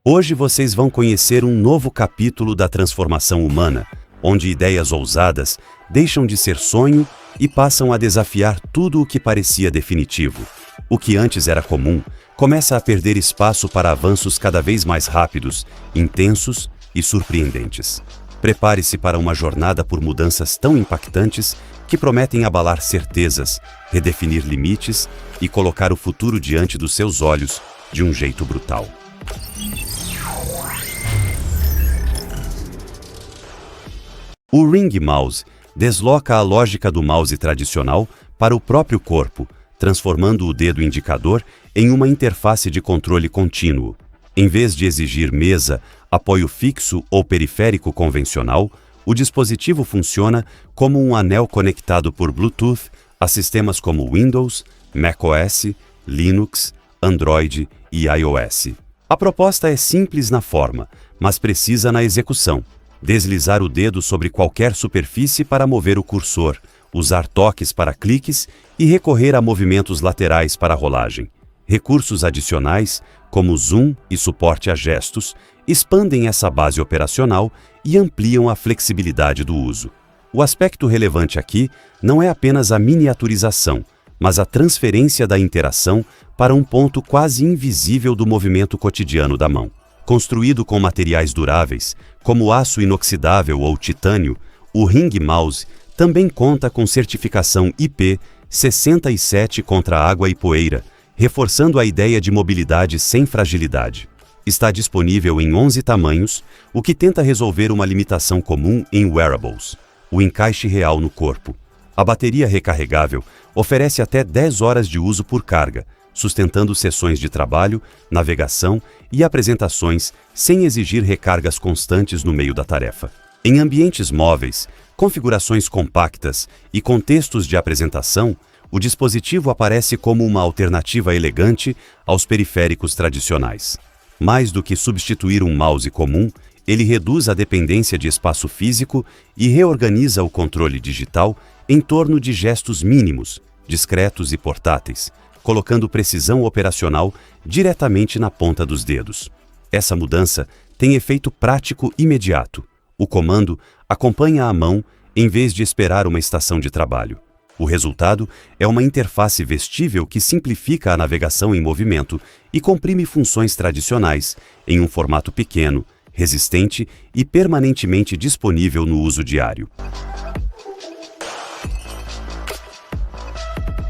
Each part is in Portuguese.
Hoje vocês vão conhecer um novo capítulo da transformação humana, onde ideias ousadas deixam de ser sonho e passam a desafiar tudo o que parecia definitivo. O que antes era comum começa a perder espaço para avanços cada vez mais rápidos, intensos e surpreendentes. Prepare-se para uma jornada por mudanças tão impactantes que prometem abalar certezas, redefinir limites e colocar o futuro diante dos seus olhos de um jeito brutal. O Ring Mouse desloca a lógica do mouse tradicional para o próprio corpo, transformando o dedo indicador em uma interface de controle contínuo. Em vez de exigir mesa, apoio fixo ou periférico convencional, o dispositivo funciona como um anel conectado por Bluetooth a sistemas como Windows, macOS, Linux, Android e iOS. A proposta é simples na forma, mas precisa na execução. Deslizar o dedo sobre qualquer superfície para mover o cursor, usar toques para cliques e recorrer a movimentos laterais para rolagem. Recursos adicionais, como zoom e suporte a gestos, expandem essa base operacional e ampliam a flexibilidade do uso. O aspecto relevante aqui não é apenas a miniaturização, mas a transferência da interação para um ponto quase invisível do movimento cotidiano da mão. Construído com materiais duráveis, como aço inoxidável ou titânio, o Ring Mouse também conta com certificação IP67 contra água e poeira, reforçando a ideia de mobilidade sem fragilidade. Está disponível em 11 tamanhos, o que tenta resolver uma limitação comum em wearables: o encaixe real no corpo. A bateria recarregável oferece até 10 horas de uso por carga, sustentando sessões de trabalho, navegação e apresentações sem exigir recargas constantes no meio da tarefa. Em ambientes móveis, configurações compactas e contextos de apresentação, o dispositivo aparece como uma alternativa elegante aos periféricos tradicionais. Mais do que substituir um mouse comum, ele reduz a dependência de espaço físico e reorganiza o controle digital em torno de gestos mínimos, discretos e portáteis, colocando precisão operacional diretamente na ponta dos dedos. Essa mudança tem efeito prático imediato. O comando acompanha a mão em vez de esperar uma estação de trabalho. O resultado é uma interface vestível que simplifica a navegação em movimento e comprime funções tradicionais em um formato pequeno, resistente e permanentemente disponível no uso diário.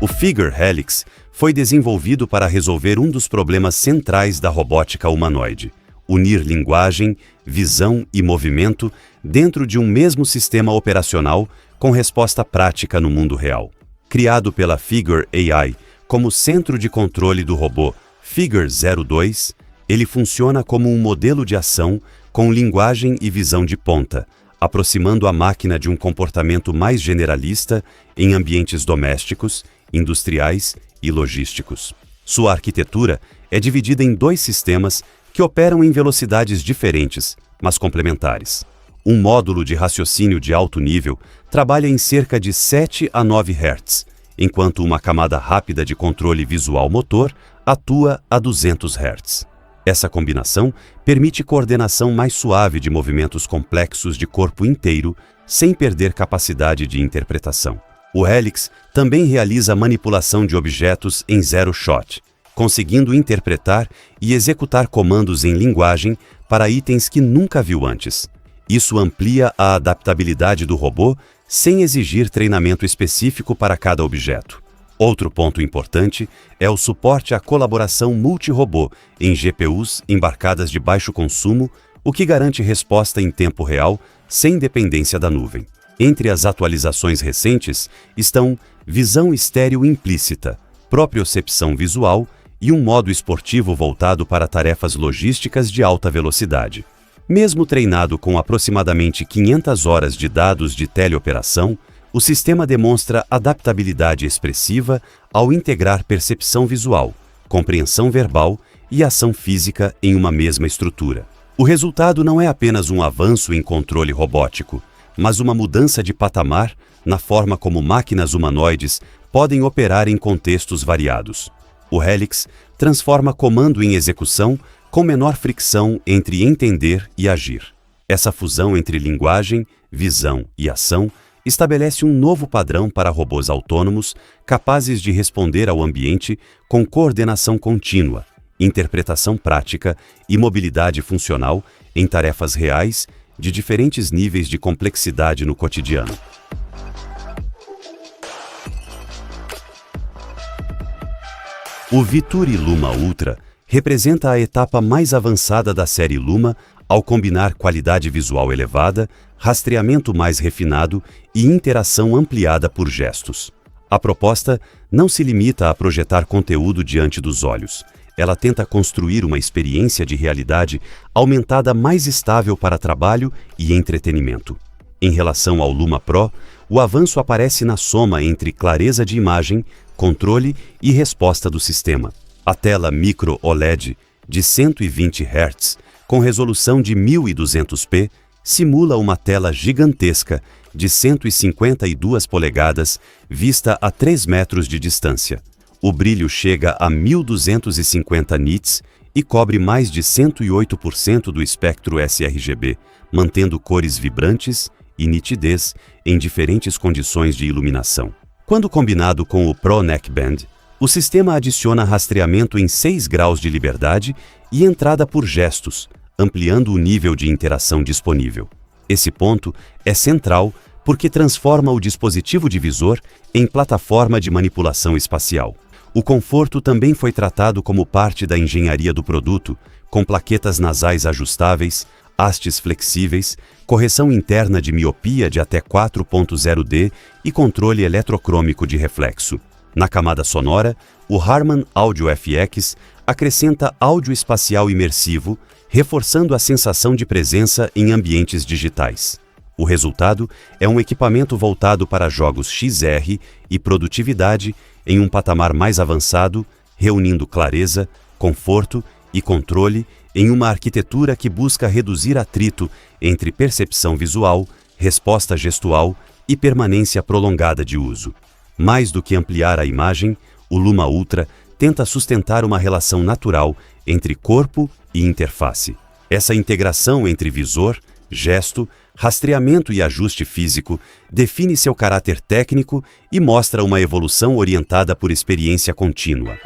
O Figure Helix foi desenvolvido para resolver um dos problemas centrais da robótica humanoide: unir linguagem, visão e movimento dentro de um mesmo sistema operacional com resposta prática no mundo real. Criado pela Figure AI como centro de controle do robô Figure 02, ele funciona como um modelo de ação com linguagem e visão de ponta, aproximando a máquina de um comportamento mais generalista em ambientes domésticos, industriais e logísticos. Sua arquitetura é dividida em 2 sistemas que operam em velocidades diferentes, mas complementares. Um módulo de raciocínio de alto nível trabalha em cerca de 7 a 9 Hz, enquanto uma camada rápida de controle visual motor atua a 200 Hz. Essa combinação permite coordenação mais suave de movimentos complexos de corpo inteiro, sem perder capacidade de interpretação. O Helix também realiza manipulação de objetos em zero shot, conseguindo interpretar e executar comandos em linguagem para itens que nunca viu antes. Isso amplia a adaptabilidade do robô sem exigir treinamento específico para cada objeto. Outro ponto importante é o suporte à colaboração multi-robô em GPUs embarcadas de baixo consumo, o que garante resposta em tempo real, sem dependência da nuvem. Entre as atualizações recentes estão visão estéreo implícita, propriocepção visual e um modo esportivo voltado para tarefas logísticas de alta velocidade. Mesmo treinado com aproximadamente 500 horas de dados de teleoperação, o sistema demonstra adaptabilidade expressiva ao integrar percepção visual, compreensão verbal e ação física em uma mesma estrutura. O resultado não é apenas um avanço em controle robótico, mas uma mudança de patamar na forma como máquinas humanoides podem operar em contextos variados. O Helix transforma comando em execução com menor fricção entre entender e agir. Essa fusão entre linguagem, visão e ação estabelece um novo padrão para robôs autônomos capazes de responder ao ambiente com coordenação contínua, interpretação prática e mobilidade funcional em tarefas reais de diferentes níveis de complexidade no cotidiano. O Vituri Luma Ultra representa a etapa mais avançada da série Luma ao combinar qualidade visual elevada, rastreamento mais refinado e interação ampliada por gestos. A proposta não se limita a projetar conteúdo diante dos olhos. Ela tenta construir uma experiência de realidade aumentada mais estável para trabalho e entretenimento. Em relação ao Luma Pro, o avanço aparece na soma entre clareza de imagem, controle e resposta do sistema. A tela Micro OLED de 120 Hz, com resolução de 1200p, simula uma tela gigantesca de 152 polegadas vista a 3 metros de distância. O brilho chega a 1250 nits e cobre mais de 108% do espectro sRGB, mantendo cores vibrantes e nitidez em diferentes condições de iluminação. Quando combinado com o Pro Neckband, o sistema adiciona rastreamento em 6 graus de liberdade e entrada por gestos, ampliando o nível de interação disponível. Esse ponto é central porque transforma o dispositivo divisor em plataforma de manipulação espacial. O conforto também foi tratado como parte da engenharia do produto, com plaquetas nasais ajustáveis, hastes flexíveis, correção interna de miopia de até 4.0D e controle eletrocrômico de reflexo. Na camada sonora, o Harman Audio FX acrescenta áudio espacial imersivo, reforçando a sensação de presença em ambientes digitais. O resultado é um equipamento voltado para jogos XR e produtividade em um patamar mais avançado, reunindo clareza, conforto e controle em uma arquitetura que busca reduzir atrito entre percepção visual, resposta gestual e permanência prolongada de uso. Mais do que ampliar a imagem, o Luma Ultra tenta sustentar uma relação natural entre corpo e interface. Essa integração entre visor, gesto, rastreamento e ajuste físico define seu caráter técnico e mostra uma evolução orientada por experiência contínua.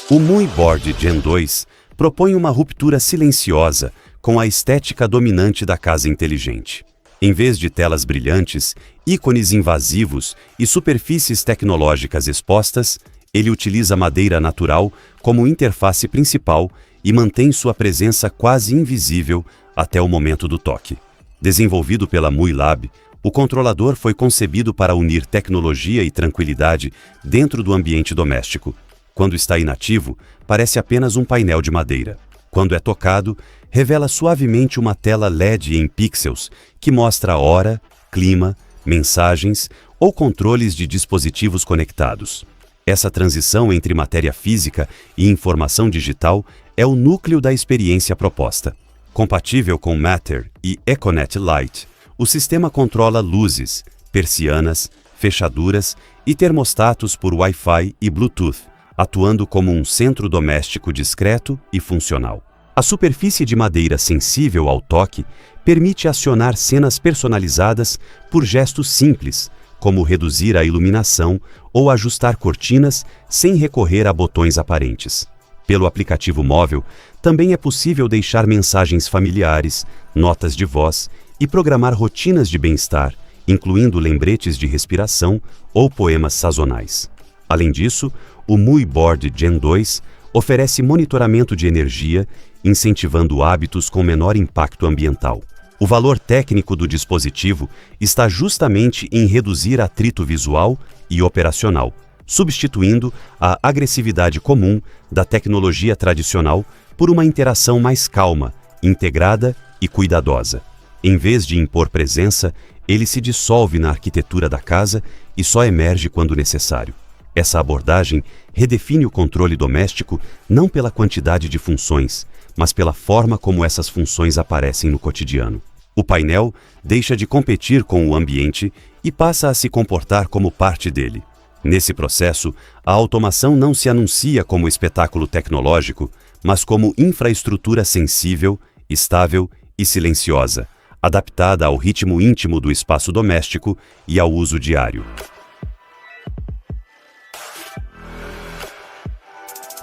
O MUI Board Gen 2 propõe uma ruptura silenciosa com a estética dominante da casa inteligente. Em vez de telas brilhantes, ícones invasivos e superfícies tecnológicas expostas, ele utiliza madeira natural como interface principal e mantém sua presença quase invisível até o momento do toque. Desenvolvido pela MUI Lab, o controlador foi concebido para unir tecnologia e tranquilidade dentro do ambiente doméstico. Quando está inativo, parece apenas um painel de madeira. Quando é tocado, revela suavemente uma tela LED em pixels que mostra a hora, clima, mensagens ou controles de dispositivos conectados. Essa transição entre matéria física e informação digital é o núcleo da experiência proposta. Compatível com Matter e Econet Lite, o sistema controla luzes, persianas, fechaduras e termostatos por Wi-Fi e Bluetooth, atuando como um centro doméstico discreto e funcional. A superfície de madeira sensível ao toque permite acionar cenas personalizadas por gestos simples, como reduzir a iluminação ou ajustar cortinas sem recorrer a botões aparentes. Pelo aplicativo móvel, também é possível deixar mensagens familiares, notas de voz e programar rotinas de bem-estar, incluindo lembretes de respiração ou poemas sazonais. Além disso, o MUI Board Gen 2 oferece monitoramento de energia, incentivando hábitos com menor impacto ambiental. O valor técnico do dispositivo está justamente em reduzir atrito visual e operacional, substituindo a agressividade comum da tecnologia tradicional por uma interação mais calma, integrada e cuidadosa. Em vez de impor presença, ele se dissolve na arquitetura da casa e só emerge quando necessário. Essa abordagem redefine o controle doméstico não pela quantidade de funções, mas pela forma como essas funções aparecem no cotidiano. O painel deixa de competir com o ambiente e passa a se comportar como parte dele. Nesse processo, a automação não se anuncia como espetáculo tecnológico, mas como infraestrutura sensível, estável e silenciosa, adaptada ao ritmo íntimo do espaço doméstico e ao uso diário.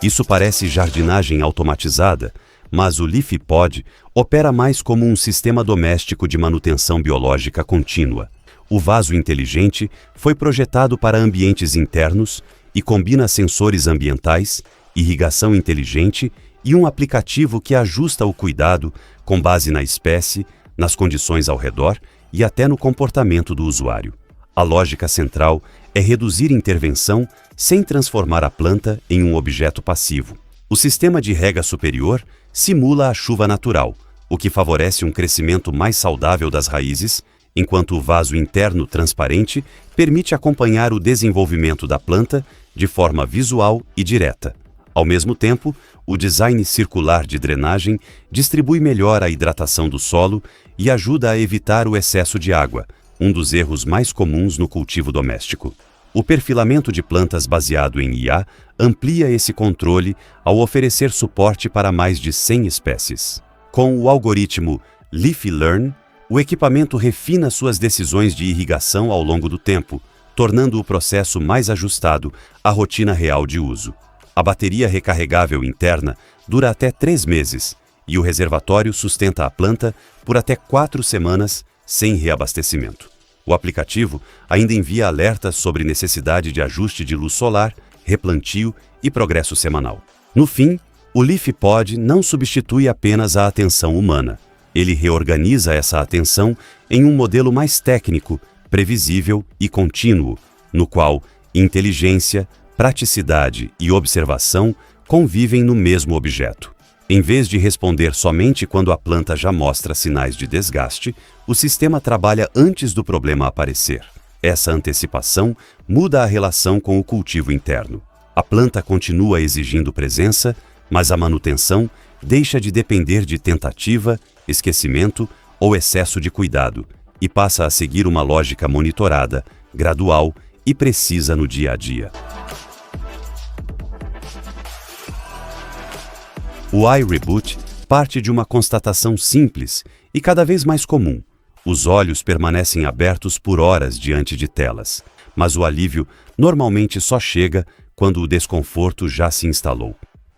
Isso parece jardinagem automatizada, mas o LeafyPod opera mais como um sistema doméstico de manutenção biológica contínua. O vaso inteligente foi projetado para ambientes internos e combina sensores ambientais, irrigação inteligente e um aplicativo que ajusta o cuidado com base na espécie, nas condições ao redor e até no comportamento do usuário. A lógica central é reduzir intervenção sem transformar a planta em um objeto passivo. O sistema de rega superior simula a chuva natural, o que favorece um crescimento mais saudável das raízes, enquanto o vaso interno transparente permite acompanhar o desenvolvimento da planta de forma visual e direta. Ao mesmo tempo, o design circular de drenagem distribui melhor a hidratação do solo e ajuda a evitar o excesso de água, um dos erros mais comuns no cultivo doméstico. O perfilamento de plantas baseado em IA amplia esse controle ao oferecer suporte para mais de 100 espécies. Com o algoritmo LeafyLearn, o equipamento refina suas decisões de irrigação ao longo do tempo, tornando o processo mais ajustado à rotina real de uso. A bateria recarregável interna dura até 3 meses e o reservatório sustenta a planta por até 4 semanas sem reabastecimento. O aplicativo ainda envia alertas sobre necessidade de ajuste de luz solar, replantio e progresso semanal. No fim, o LeafyPod não substitui apenas a atenção humana. Ele reorganiza essa atenção em um modelo mais técnico, previsível e contínuo, no qual inteligência, praticidade e observação convivem no mesmo objeto. Em vez de responder somente quando a planta já mostra sinais de desgaste, o sistema trabalha antes do problema aparecer. Essa antecipação muda a relação com o cultivo interno. A planta continua exigindo presença, mas a manutenção deixa de depender de tentativa, esquecimento ou excesso de cuidado e passa a seguir uma lógica monitorada, gradual e precisa no dia a dia. O iReboot parte de uma constatação simples e cada vez mais comum. Os olhos permanecem abertos por horas diante de telas, mas o alívio normalmente só chega quando o desconforto já se instalou.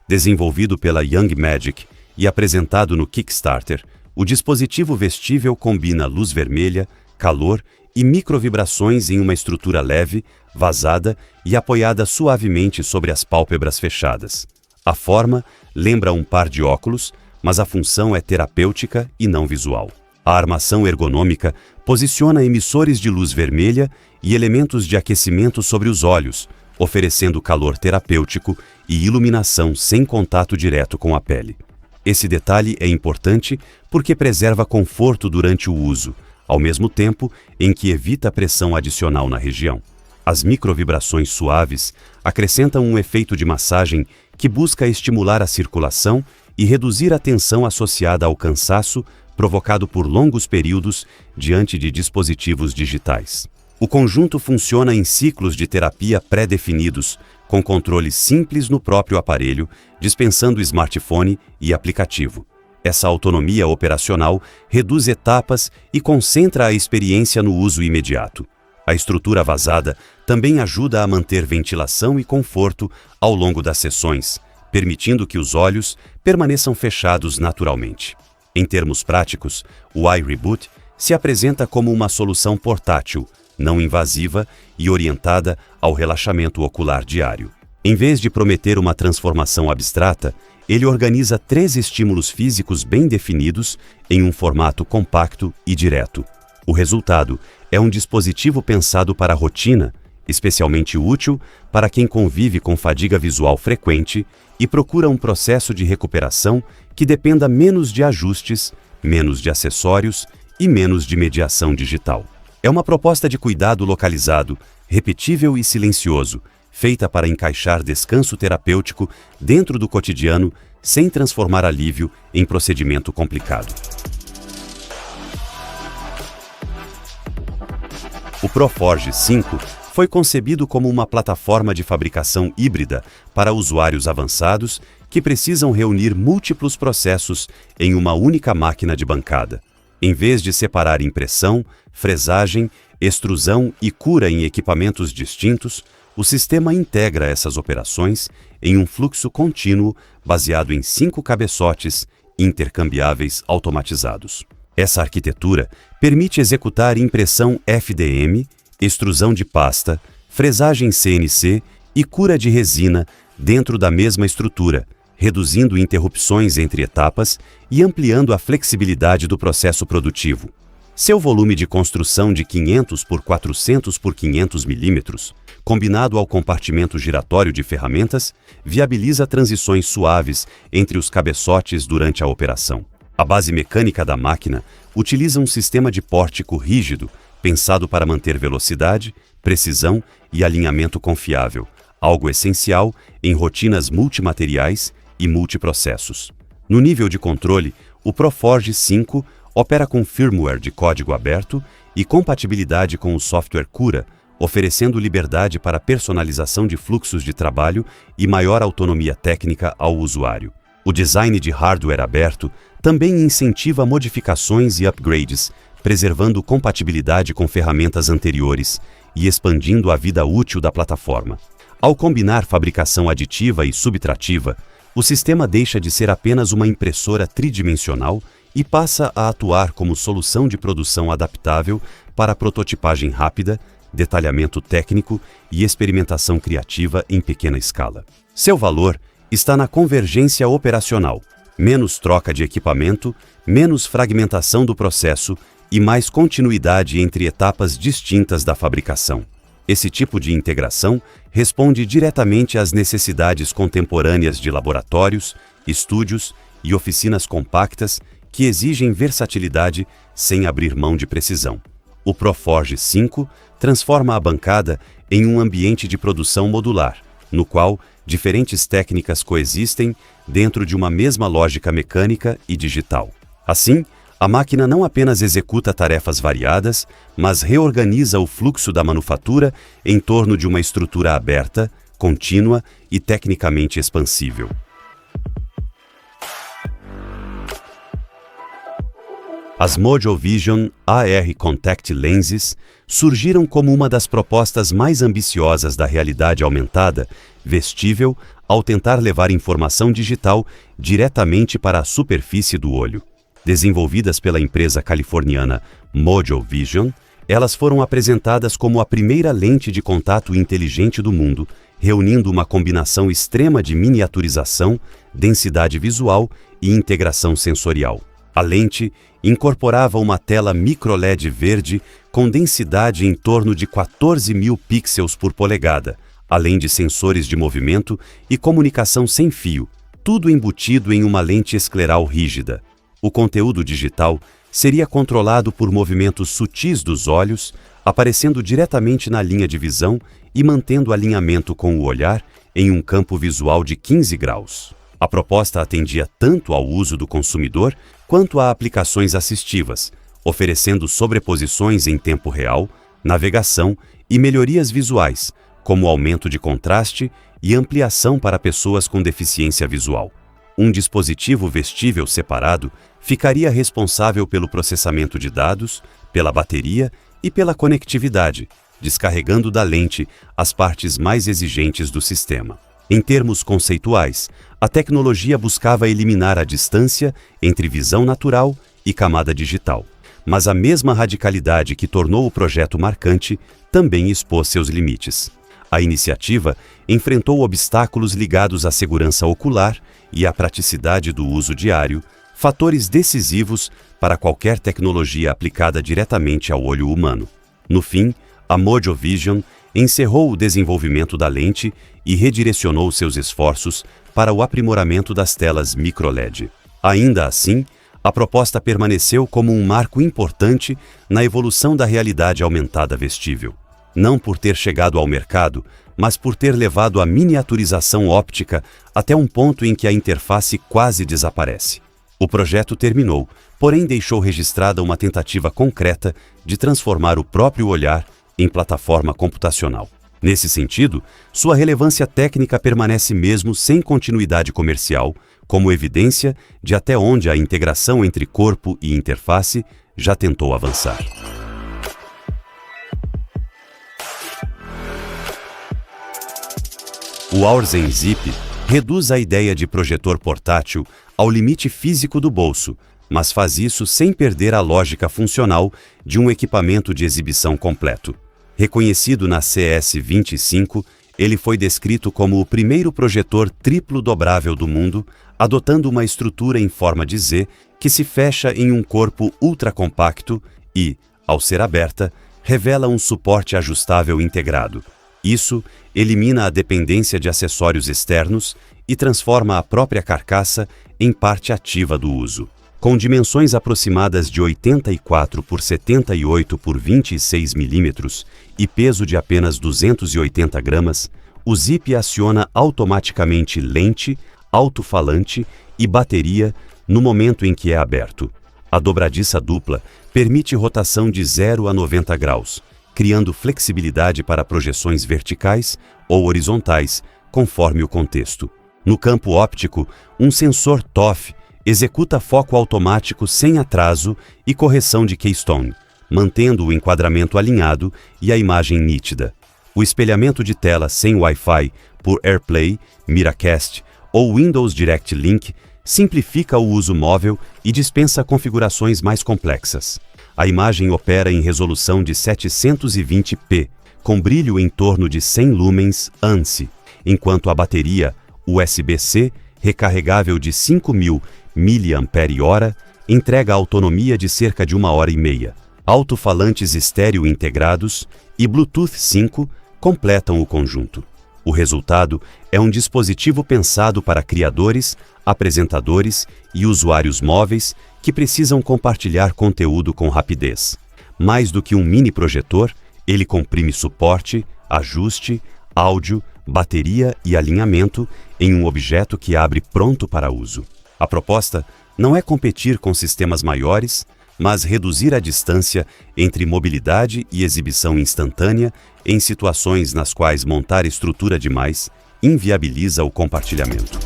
Desenvolvido pela Young Magic e apresentado no Kickstarter, o dispositivo vestível combina luz vermelha, calor e microvibrações em uma estrutura leve, vazada e apoiada suavemente sobre as pálpebras fechadas. A forma lembra um par de óculos, mas a função é terapêutica e não visual. A armação ergonômica posiciona emissores de luz vermelha e elementos de aquecimento sobre os olhos, oferecendo calor terapêutico e iluminação sem contato direto com a pele. Esse detalhe é importante porque preserva conforto durante o uso, ao mesmo tempo em que evita pressão adicional na região. As microvibrações suaves acrescentam um efeito de massagem que busca estimular a circulação e reduzir a tensão associada ao cansaço provocado por longos períodos diante de dispositivos digitais. O conjunto funciona em ciclos de terapia pré-definidos, com controle simples no próprio aparelho, dispensando smartphone e aplicativo. Essa autonomia operacional reduz etapas e concentra a experiência no uso imediato. A estrutura vazada também ajuda a manter ventilação e conforto ao longo das sessões, permitindo que os olhos permaneçam fechados naturalmente. Em termos práticos, o iReboot se apresenta como uma solução portátil, não invasiva e orientada ao relaxamento ocular diário. Em vez de prometer uma transformação abstrata, ele organiza 3 estímulos físicos bem definidos em um formato compacto e direto. O resultado é um dispositivo pensado para a rotina, especialmente útil para quem convive com fadiga visual frequente e procura um processo de recuperação que dependa menos de ajustes, menos de acessórios e menos de mediação digital. É uma proposta de cuidado localizado, repetível e silencioso, feita para encaixar descanso terapêutico dentro do cotidiano sem transformar alívio em procedimento complicado. O ProForge 5 Foi concebido como uma plataforma de fabricação híbrida para usuários avançados que precisam reunir múltiplos processos em uma única máquina de bancada. Em vez de separar impressão, fresagem, extrusão e cura em equipamentos distintos, o sistema integra essas operações em um fluxo contínuo baseado em 5 cabeçotes intercambiáveis automatizados. Essa arquitetura permite executar impressão FDM, extrusão de pasta, fresagem CNC e cura de resina dentro da mesma estrutura, reduzindo interrupções entre etapas e ampliando a flexibilidade do processo produtivo. Seu volume de construção de 500 por 400 por 500 milímetros, combinado ao compartimento giratório de ferramentas, viabiliza transições suaves entre os cabeçotes durante a operação. A base mecânica da máquina utiliza um sistema de pórtico rígido, pensado para manter velocidade, precisão e alinhamento confiável, algo essencial em rotinas multimateriais e multiprocessos. No nível de controle, o Proforge 5 opera com firmware de código aberto e compatibilidade com o software Cura, oferecendo liberdade para personalização de fluxos de trabalho e maior autonomia técnica ao usuário. O design de hardware aberto também incentiva modificações e upgrades, preservando compatibilidade com ferramentas anteriores e expandindo a vida útil da plataforma. Ao combinar fabricação aditiva e subtrativa, o sistema deixa de ser apenas uma impressora tridimensional e passa a atuar como solução de produção adaptável para prototipagem rápida, detalhamento técnico e experimentação criativa em pequena escala. Seu valor está na convergência operacional, menos troca de equipamento, menos fragmentação do processo e mais continuidade entre etapas distintas da fabricação. Esse tipo de integração responde diretamente às necessidades contemporâneas de laboratórios, estúdios e oficinas compactas que exigem versatilidade sem abrir mão de precisão. O Proforge 5 transforma a bancada em um ambiente de produção modular, no qual diferentes técnicas coexistem dentro de uma mesma lógica mecânica e digital. Assim, a máquina não apenas executa tarefas variadas, mas reorganiza o fluxo da manufatura em torno de uma estrutura aberta, contínua e tecnicamente expansível. As Mojo Vision AR Contact Lenses surgiram como uma das propostas mais ambiciosas da realidade aumentada, vestível, ao tentar levar informação digital diretamente para a superfície do olho. Desenvolvidas pela empresa californiana Mojo Vision, elas foram apresentadas como a primeira lente de contato inteligente do mundo, reunindo uma combinação extrema de miniaturização, densidade visual e integração sensorial. A lente incorporava uma tela micro-LED verde com densidade em torno de 14.000 pixels por polegada, além de sensores de movimento e comunicação sem fio, tudo embutido em uma lente escleral rígida. O conteúdo digital seria controlado por movimentos sutis dos olhos, aparecendo diretamente na linha de visão e mantendo alinhamento com o olhar em um campo visual de 15 graus. A proposta atendia tanto ao uso do consumidor quanto a aplicações assistivas, oferecendo sobreposições em tempo real, navegação e melhorias visuais, como aumento de contraste e ampliação para pessoas com deficiência visual. Um dispositivo vestível separado ficaria responsável pelo processamento de dados, pela bateria e pela conectividade, descarregando da lente as partes mais exigentes do sistema. Em termos conceituais, a tecnologia buscava eliminar a distância entre visão natural e camada digital, mas a mesma radicalidade que tornou o projeto marcante também expôs seus limites. A iniciativa enfrentou obstáculos ligados à segurança ocular e à praticidade do uso diário, fatores decisivos para qualquer tecnologia aplicada diretamente ao olho humano. No fim, a Mojo Vision encerrou o desenvolvimento da lente e redirecionou seus esforços para o aprimoramento das telas micro-LED. Ainda assim, a proposta permaneceu como um marco importante na evolução da realidade aumentada vestível. Não por ter chegado ao mercado, mas por ter levado a miniaturização óptica até um ponto em que a interface quase desaparece. O projeto terminou, porém deixou registrada uma tentativa concreta de transformar o próprio olhar em plataforma computacional. Nesse sentido, sua relevância técnica permanece mesmo sem continuidade comercial, como evidência de até onde a integração entre corpo e interface já tentou avançar. O Auerzen Zip reduz a ideia de projetor portátil ao limite físico do bolso, mas faz isso sem perder a lógica funcional de um equipamento de exibição completo. Reconhecido na CS25, ele foi descrito como o primeiro projetor triplo dobrável do mundo, adotando uma estrutura em forma de Z que se fecha em um corpo ultracompacto e, ao ser aberta, revela um suporte ajustável integrado. Isso elimina a dependência de acessórios externos e transforma a própria carcaça em parte ativa do uso. Com dimensões aproximadas de 84 por 78 por 26 mm e peso de apenas 280 gramas, o Zip aciona automaticamente lente, alto-falante e bateria no momento em que é aberto. A dobradiça dupla permite rotação de 0 a 90 graus, criando flexibilidade para projeções verticais ou horizontais, conforme o contexto. No campo óptico, um sensor ToF executa foco automático sem atraso e correção de keystone, mantendo o enquadramento alinhado e a imagem nítida. O espelhamento de tela sem Wi-Fi por AirPlay, Miracast ou Windows Direct Link simplifica o uso móvel e dispensa configurações mais complexas. A imagem opera em resolução de 720p, com brilho em torno de 100 lumens ANSI, enquanto a bateria USB-C, recarregável de 5.000 mAh, entrega autonomia de cerca de 1h30. Alto-falantes estéreo integrados e Bluetooth 5 completam o conjunto. O resultado é um dispositivo pensado para criadores, apresentadores e usuários móveis que precisam compartilhar conteúdo com rapidez. Mais do que um mini projetor, ele comprime suporte, ajuste, áudio, bateria e alinhamento em um objeto que abre pronto para uso. A proposta não é competir com sistemas maiores, mas reduzir a distância entre mobilidade e exibição instantânea em situações nas quais montar estrutura demais inviabiliza o compartilhamento.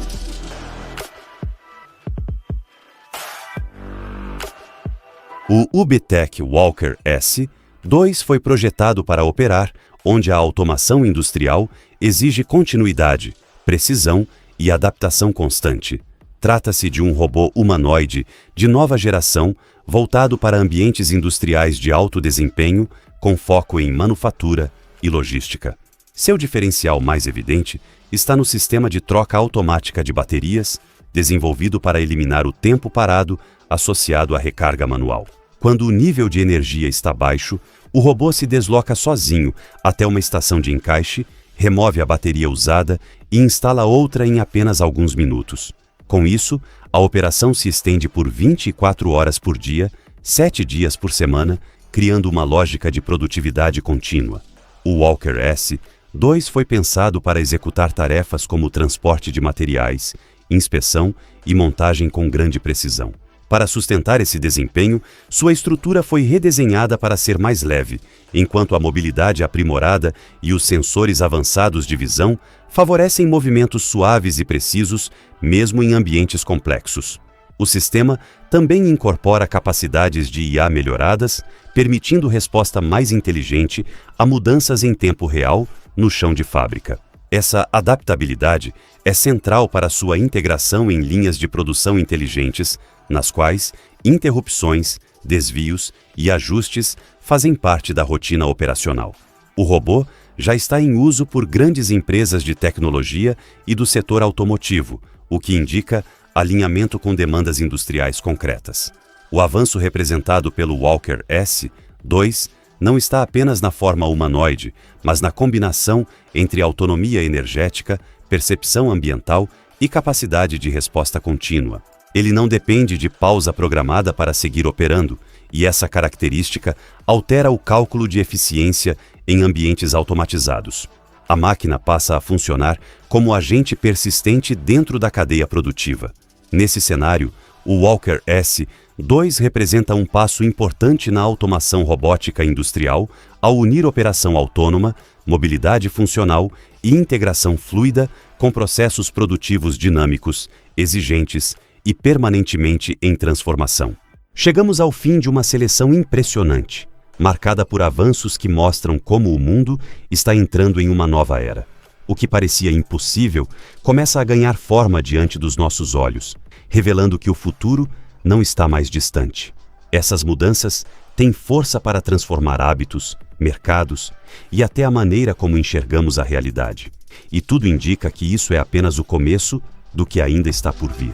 O UBTech Walker S2 foi projetado para operar onde a automação industrial exige continuidade, precisão e adaptação constante. Trata-se de um robô humanoide de nova geração voltado para ambientes industriais de alto desempenho, com foco em manufatura e logística. Seu diferencial mais evidente está no sistema de troca automática de baterias, desenvolvido para eliminar o tempo parado associado à recarga manual. Quando o nível de energia está baixo, o robô se desloca sozinho até uma estação de encaixe, remove a bateria usada e instala outra em apenas alguns minutos. Com isso, a operação se estende por 24 horas por dia, 7 dias por semana, criando uma lógica de produtividade contínua. O Walker S2 foi pensado para executar tarefas como transporte de materiais, inspeção e montagem com grande precisão. Para sustentar esse desempenho, sua estrutura foi redesenhada para ser mais leve, enquanto a mobilidade aprimorada e os sensores avançados de visão favorecem movimentos suaves e precisos, mesmo em ambientes complexos. O sistema também incorpora capacidades de IA melhoradas, permitindo resposta mais inteligente a mudanças em tempo real no chão de fábrica. Essa adaptabilidade é central para sua integração em linhas de produção inteligentes, nas quais interrupções, desvios e ajustes fazem parte da rotina operacional. O robô já está em uso por grandes empresas de tecnologia e do setor automotivo, o que indica alinhamento com demandas industriais concretas. O avanço representado pelo Walker S2 não está apenas na forma humanoide, mas na combinação entre autonomia energética, percepção ambiental e capacidade de resposta contínua. Ele não depende de pausa programada para seguir operando, e essa característica altera o cálculo de eficiência em ambientes automatizados. A máquina passa a funcionar como agente persistente dentro da cadeia produtiva. Nesse cenário, O Walker S2 representa um passo importante na automação robótica industrial ao unir operação autônoma, mobilidade funcional e integração fluida com processos produtivos dinâmicos, exigentes e permanentemente em transformação. Chegamos ao fim de uma seleção impressionante, marcada por avanços que mostram como o mundo está entrando em uma nova era. O que parecia impossível começa a ganhar forma diante dos nossos olhos, revelando que o futuro não está mais distante. Essas mudanças têm força para transformar hábitos, mercados e até a maneira como enxergamos a realidade. E tudo indica que isso é apenas o começo do que ainda está por vir.